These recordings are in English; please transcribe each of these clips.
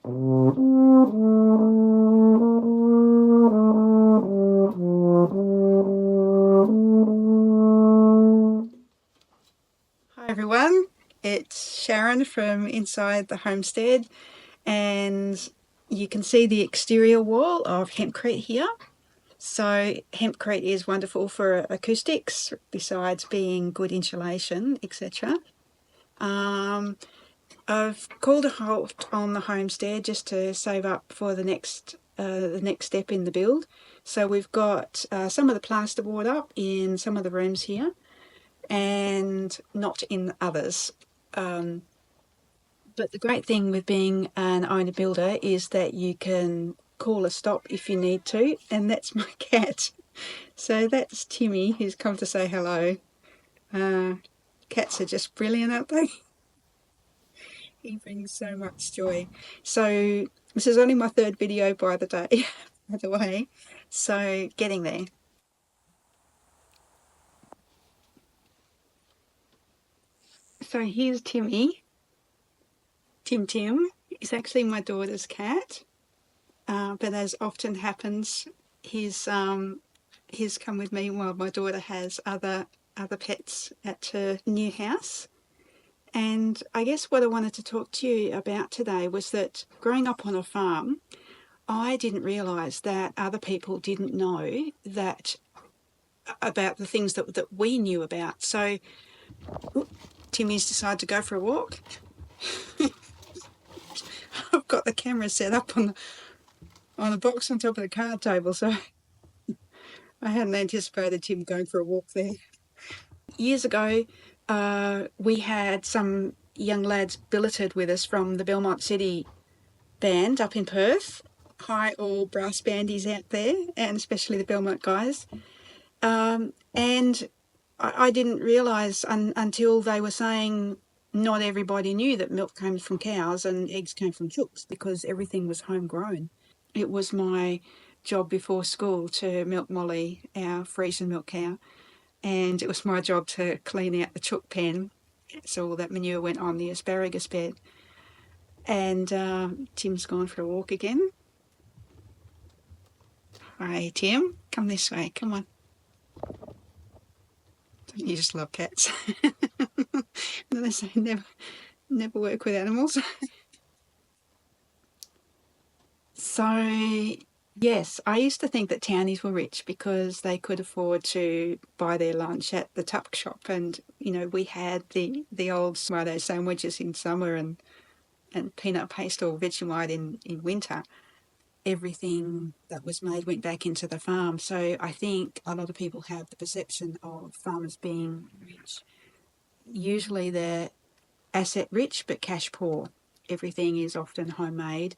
Hi everyone, it's Sharon from inside the homestead, and you can see the exterior wall of Hempcrete here. So Hempcrete is wonderful for acoustics besides being good insulation, etc. I've called a halt on the homestead just to save up for the next step in the build. So we've got some of the plasterboard up in some of the rooms here, and not in others. But the great thing with being an owner builder is that you can call a stop if you need to, and that's my cat. So that's Timmy, who's come to say hello. Cats are just brilliant, aren't they? He brings so much joy. So this is only my third video by the day, by the way. So getting there. So here's Timmy. Tim is actually my daughter's cat, but as often happens, he's come with me while my daughter has other pets at her new house. And I guess what I wanted to talk to you about today was that growing up on a farm, I didn't realise that other people didn't know that about the things that we knew about. So Timmy's decided to go for a walk. I've got the camera set up on the box on top of the card table, so I hadn't anticipated Tim going for a walk there. Years ago, we had some young lads billeted with us from the Belmont City band up in Perth. Hi, all brass bandies out there, and especially the Belmont guys. And I didn't realise until they were saying not everybody knew that milk came from cows and eggs came from chooks because everything was homegrown. It was my job before school to milk Molly, our Friesian milk cow, and it was my job to clean out the chook pen so all that manure went on the asparagus bed. And Tim's gone for a walk again. Hi, Tim. Come this way. Come on. Don't you just love cats? They say never work with animals. So, yes, I used to think that townies were rich because they could afford to buy their lunch at the tuck shop, and we had the old tomato sandwiches in summer and peanut paste or Vegemite in winter. Everything that was made went back into the farm. So I think a lot of people have the perception of farmers being rich. Usually they're asset rich but cash poor. Everything is often homemade.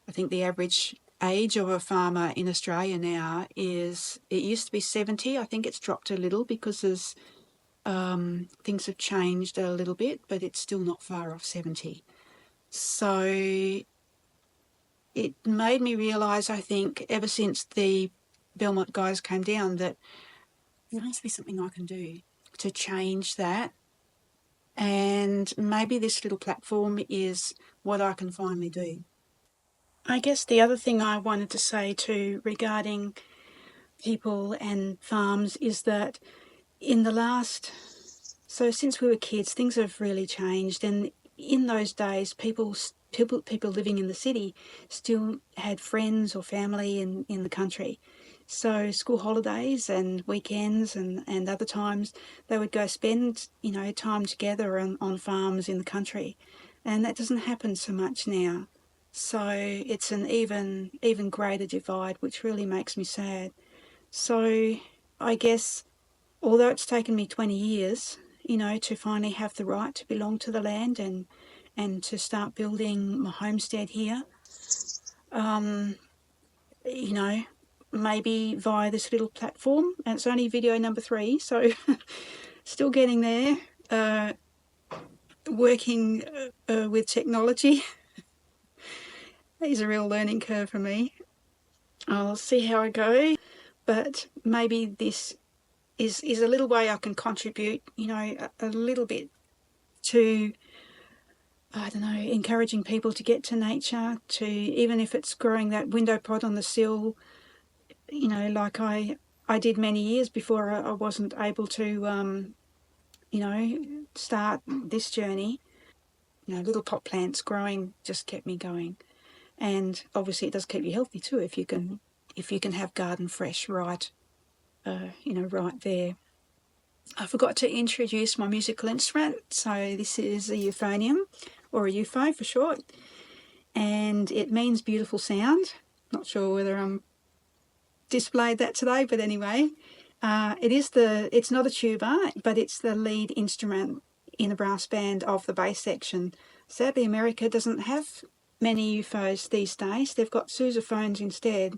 I think the average age of a farmer in Australia now it used to be 70. I think it's dropped a little because things have changed a little bit, but it's still not far off 70. So it made me realise, I think, ever since the Belmont guys came down, that there must be something I can do to change that. And maybe this little platform is what I can finally do. I guess the other thing I wanted to say too regarding people and farms is that since we were kids, things have really changed. And in those days, people living in the city still had friends or family in the country. So school holidays and weekends and other times, they would go spend time together on farms in the country, and that doesn't happen so much now. So it's an even greater divide, which really makes me sad. So I guess although it's taken me 20 years, to finally have the right to belong to the land and to start building my homestead here, maybe via this little platform. And it's only video number 3, so still getting there, working with technology. It's a real learning curve for me. I'll see how I go, but maybe this is a little way I can contribute, a little bit to I don't know, encouraging people to get to nature, to even if it's growing that window pot on the sill, you know, like I did many years before I wasn't able to, you know, start this journey. You know, little pot plants growing just kept me going. And obviously it does keep you healthy too if you can have garden fresh right, you know, right there. I forgot to introduce my musical instrument. So this is a euphonium, or a UFO for short, and it means beautiful sound. Not sure whether I'm displayed that today, but anyway, it's not a tuba, but it's the lead instrument in the brass band of the bass section. Sadly, America doesn't have many UFOs these days. They've got sousaphones instead.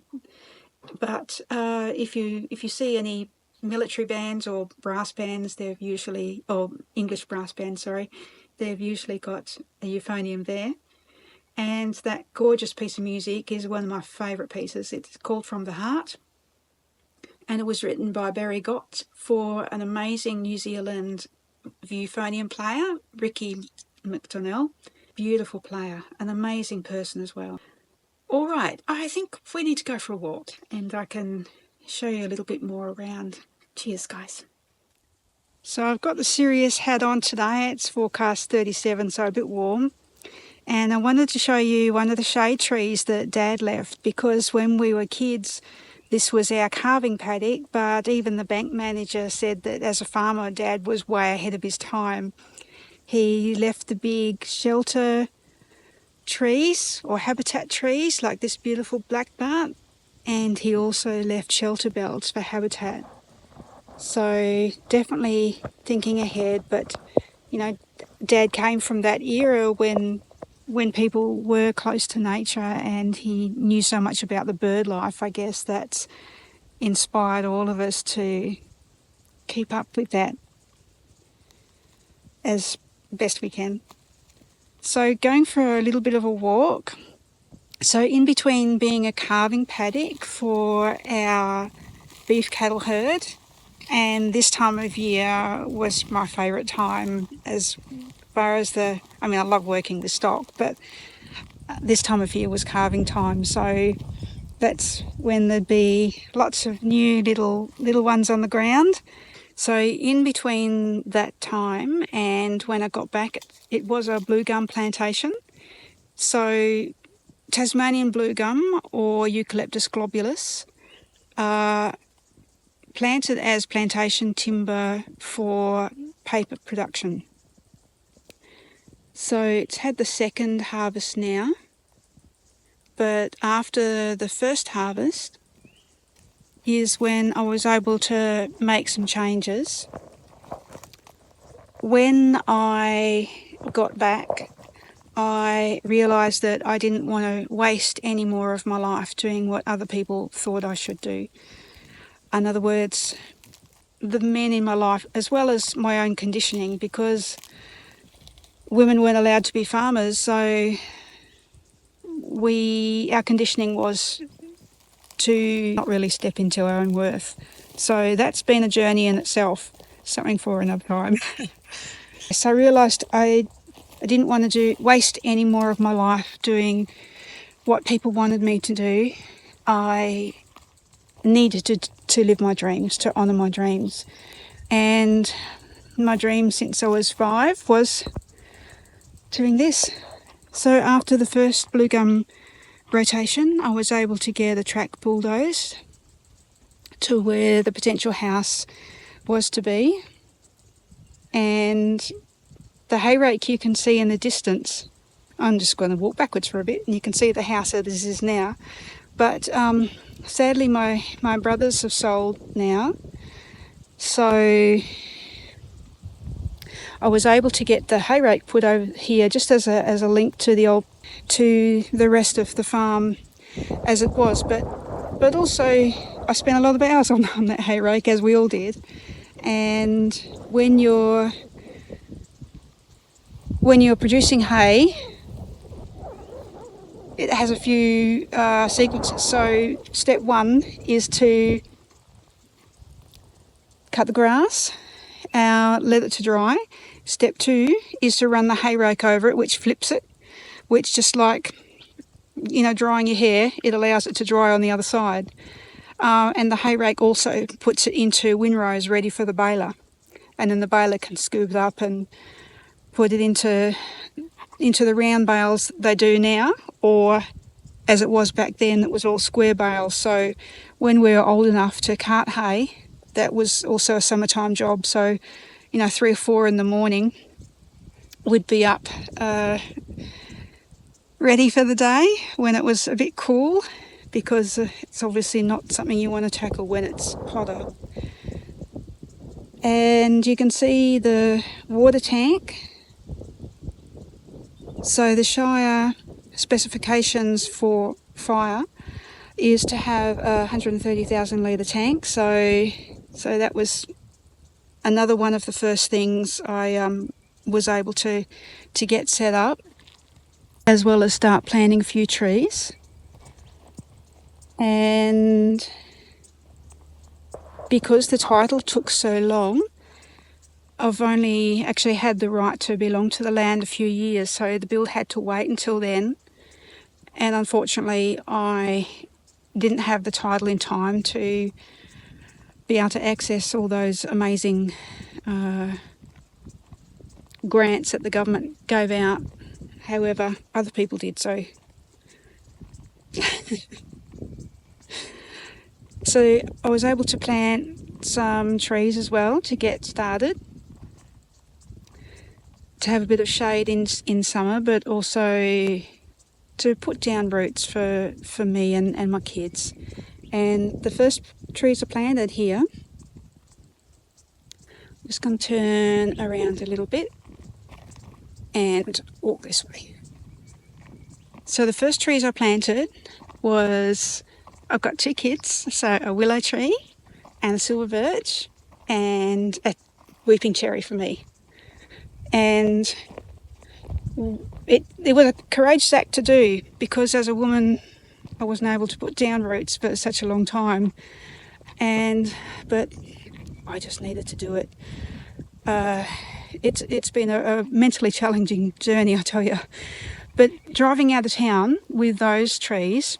But if you see any military bands or brass bands, they've usually, or English brass bands, sorry, they've usually got a euphonium there. And that gorgeous piece of music is one of my favourite pieces. It's called From the Heart, and it was written by Barry Gott for an amazing New Zealand euphonium player, Ricky McDonnell. Beautiful player, an amazing person as well. All right, I think we need to go for a walk, and I can show you a little bit more around. Cheers, guys. So I've got the Sirius hat on today. It's forecast 37, so a bit warm. And I wanted to show you one of the shade trees that Dad left, because when we were kids, this was our calving paddock, but even the bank manager said that as a farmer, Dad was way ahead of his time. He left the big shelter trees or habitat trees like this beautiful blackbutt, and he also left shelter belts for habitat. So definitely thinking ahead, but you know, Dad came from that era when people were close to nature, and he knew so much about the bird life. I guess that's inspired all of us to keep up with that as best we can. So going for a little bit of a walk. So in between being a calving paddock for our beef cattle herd, and this time of year was my favourite time as far as I love working the stock, but this time of year was calving time, so that's when there'd be lots of new little ones on the ground. So in between that time and when I got back, it was a blue gum plantation. So Tasmanian blue gum, or Eucalyptus globulus, planted as plantation timber for paper production. So it's had the second harvest now, but after the first harvest is when I was able to make some changes. When I got back, I realised that I didn't want to waste any more of my life doing what other people thought I should do. In other words, the men in my life, as well as my own conditioning, because women weren't allowed to be farmers, so our conditioning was to not really step into our own worth. So that's been a journey in itself, something for another time. So I realised I didn't want to waste any more of my life doing what people wanted me to do. I needed to live my dreams, to honour my dreams. And my dream since I was 5 was doing this. So after the first blue gum rotation, I was able to get a track bulldozed to where the potential house was to be. And the hay rake you can see in the distance. I'm just going to walk backwards for a bit and you can see the house as this is now. But sadly my brothers have sold now. So I was able to get the hay rake put over here just as a link to the rest of the farm as it was. But also I spent a lot of hours on that hay rake, as we all did. And when you're producing hay, it has a few sequences. So step 1 is to cut the grass, let it to dry. Step 2 is to run the hay rake over it, which flips it, which just like, drying your hair, it allows it to dry on the other side. And the hay rake also puts it into windrows ready for the baler. And then the baler can scoop it up and put it into the round bales they do now, or as it was back then, it was all square bales. So when we were old enough to cart hay, that was also a summertime job. So, 3 or 4 in the morning, we'd be up ready for the day when it was a bit cool, because it's obviously not something you want to tackle when it's hotter. And you can see the water tank. So the Shire specifications for fire is to have a 130,000 litre tank. So that was another one of the first things I was able to get set up, as well as start planting a few trees. And because the title took so long, I've only actually had the right to belong to the land a few years, so the bill had to wait until then. And unfortunately, I didn't have the title in time to be able to access all those amazing grants that the government gave out. However, other people did so. So I was able to plant some trees as well to get started, to have a bit of shade in summer, but also to put down roots for me and my kids. And the first trees are planted here. I'm just going to turn around a little bit and walk this way. So the first trees I planted was, I've got 2 kids, so a willow tree and a silver birch and a weeping cherry for me. And it was a courageous act to do, because as a woman I wasn't able to put down roots for such a long time, but I just needed to do it. It's been a mentally challenging journey, I tell you. But driving out of town with those trees,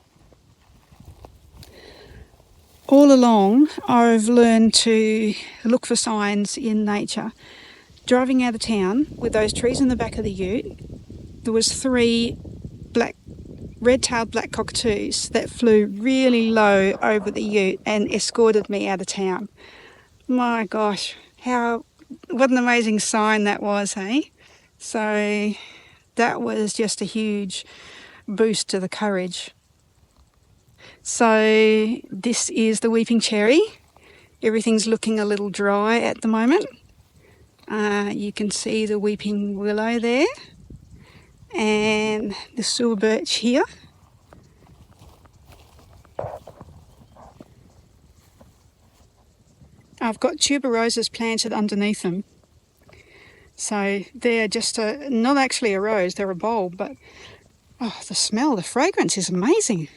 all along I've learned to look for signs in nature. Driving out of town with those trees in the back of the ute, there was 3 red-tailed black cockatoos that flew really low over the ute and escorted me out of town. My gosh, what an amazing sign that was, hey? So that was just a huge boost to the courage. So this is the weeping cherry. Everything's looking a little dry at the moment. You can see the weeping willow there and the silver birch here. I've got tuberoses planted underneath them. So they're just not actually a rose, they're a bulb, but the smell, the fragrance is amazing.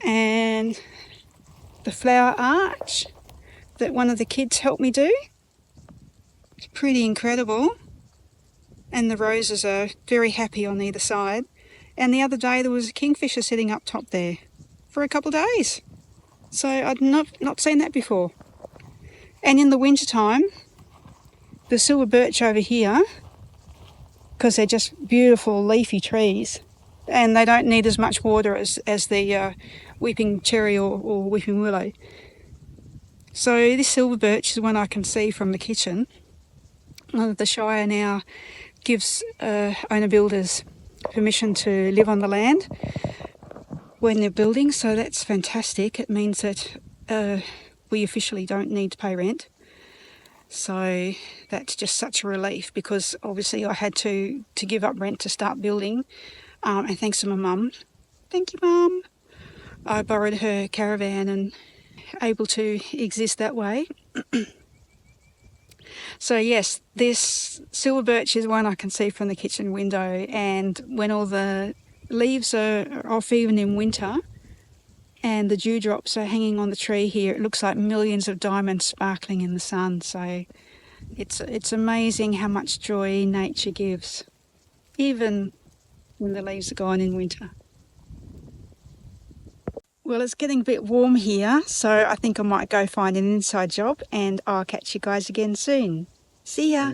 And the flower arch that one of the kids helped me do, it's pretty incredible. And the roses are very happy on either side. And the other day there was a kingfisher sitting up top there for a couple of days. So I'd not seen that before. And in the winter time, the silver birch over here, because they're just beautiful leafy trees, and they don't need as much water as the weeping cherry or weeping willow. So this silver birch is one I can see from the kitchen. The Shire now gives owner builders permission to live on the land when they're building, so that's fantastic. It means that we officially don't need to pay rent. So that's just such a relief, because obviously I had to give up rent to start building. And thanks to my mum. Thank you, Mum. I borrowed her caravan and able to exist that way. So yes, this silver birch is one I can see from the kitchen window, and when all the leaves are off, even in winter, and the dewdrops are hanging on the tree here, it looks like millions of diamonds sparkling in the sun. So It's amazing how much joy nature gives, even when the leaves are gone in winter. Well, it's getting a bit warm here, so I think I might go find an inside job, and I'll catch you guys again soon. See ya!